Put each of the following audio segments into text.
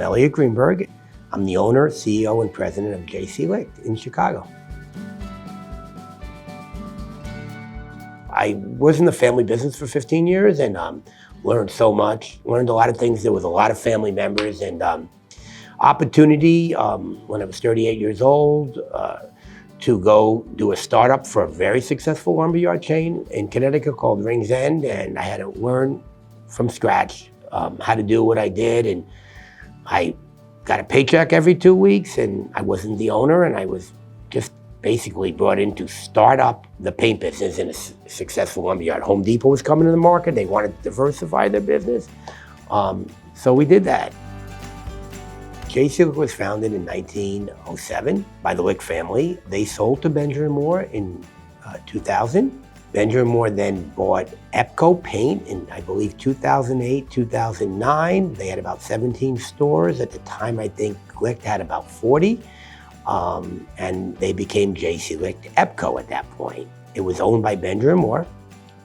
Elliot Greenberg. I'm the owner, CEO, and president of JC Licht in Chicago. I was in the family business for 15 years and learned so much, learned a lot of things. There was a lot of family members and opportunity when I was 38 years old to go do a startup for a very successful lumberyard chain in Connecticut called Rings End, and I had to learn from scratch how to do what I did, and I got a paycheck every 2 weeks, and I wasn't the owner, and I was just basically brought in to start up the paint business in a successful lumberyard. Home Depot was coming to the market. They wanted to diversify their business, so we did that. JC Licht was founded in 1907 by the Licht family. They sold to Benjamin Moore in 2000. Benjamin Moore then bought Epco Paint in, I believe, 2008, 2009. They had about 17 stores. At the time, I think Licht had about 40. And they became JC Licht Epco at that point. It was owned by Benjamin Moore,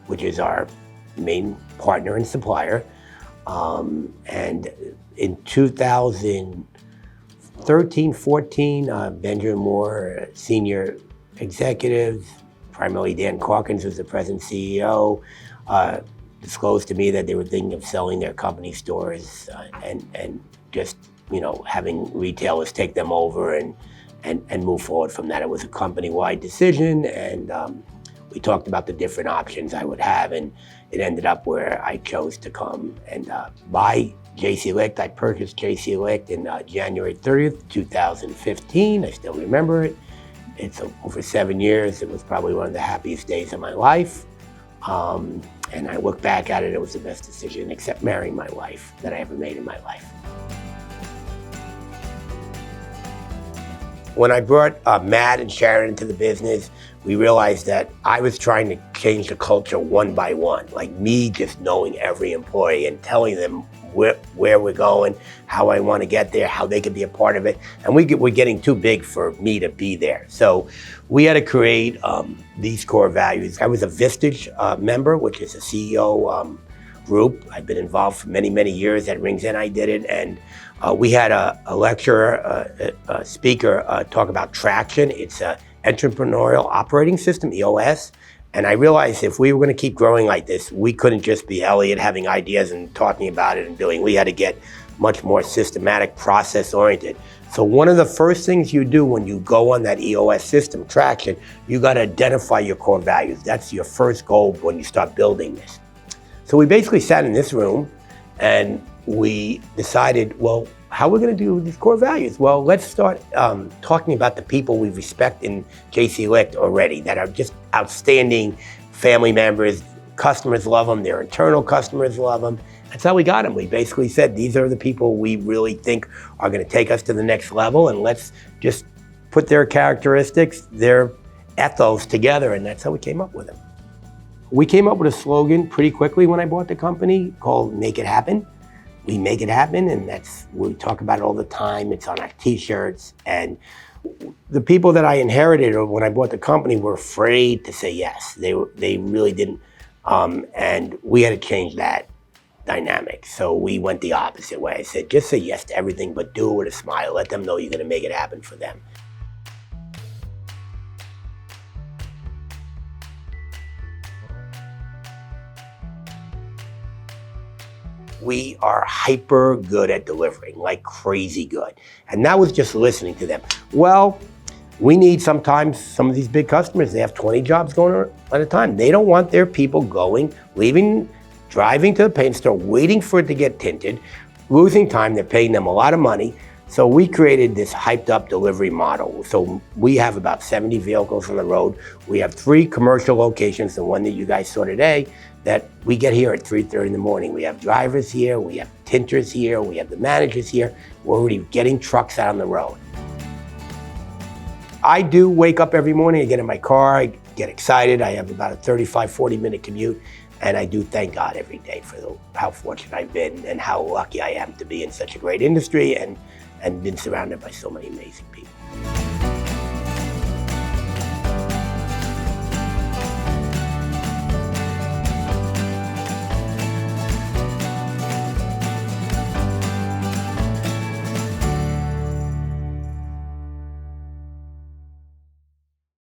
which is our main partner and supplier. And in 2013, 14, Benjamin Moore, senior executives, primarily Dan Corkins was the president CEO, disclosed to me that they were thinking of selling their company stores and just, having retailers take them over and move forward from that. It was a company-wide decision, and we talked about the different options I would have, and it ended up where I chose to come and buy JC Licht. I purchased JC Licht in January 30th, 2015. I still remember it. It's over 7 years. It was probably one of the happiest days of my life. And I look back at it, it was the best decision, except marrying my wife, that I ever made in my life. When I brought Matt and Sharon into the business, we realized that I was trying to change the culture one by one, like me just knowing every employee and telling them where we're going, how I want to get there, how they could be a part of it. And we're getting too big for me to be there. So we had to create these core values. I was a Vistage member, which is a CEO group. I've been involved for many, many years at Rings End. I did it, and we had a lecturer, a speaker talk about traction. It's an entrepreneurial operating system, EOS. And I realized if we were going to keep growing like this, we couldn't just be Elliot having ideas and talking about it and doing. We had to get much more systematic, process-oriented. So one of the first things you do when you go on that EOS system, traction, you got to identify your core values. That's your first goal when you start building this. So we basically sat in this room and we decided, well, how are we going to do these core values? Well, let's start talking about the people we respect in JC Licht already that are just outstanding family members. Customers love them. Their internal customers love them. That's how we got them. We basically said, these are the people we really think are going to take us to the next level, and let's just put their characteristics, their ethos together, and that's how we came up with them. We came up with a slogan pretty quickly when I bought the company called Make It Happen. We make it happen, and we talk about it all the time. It's on our t-shirts, and the people that I inherited when I bought the company were afraid to say yes. They really didn't, and we had to change that dynamic. So we went the opposite way. I said, just say yes to everything, but do it with a smile. Let them know you're gonna make it happen for them. We are hyper good at delivering, like crazy good. And that was just listening to them. Well, we need sometimes some of these big customers, they have 20 jobs going on at a time. They don't want their people leaving, driving to the paint store, waiting for it to get tinted, losing time. They're paying them a lot of money. So we created this hyped up delivery model. So we have about 70 vehicles on the road. We have 3 commercial locations, the one that you guys saw today, that we get here at 3:30 in the morning. We have drivers here, we have tinters here, we have the managers here. We're already getting trucks out on the road. I do wake up every morning, I get in my car, I get excited. I have about a 35, 40-minute commute, and I do thank God every day for how fortunate I've been and how lucky I am to be in such a great industry and been surrounded by so many amazing people.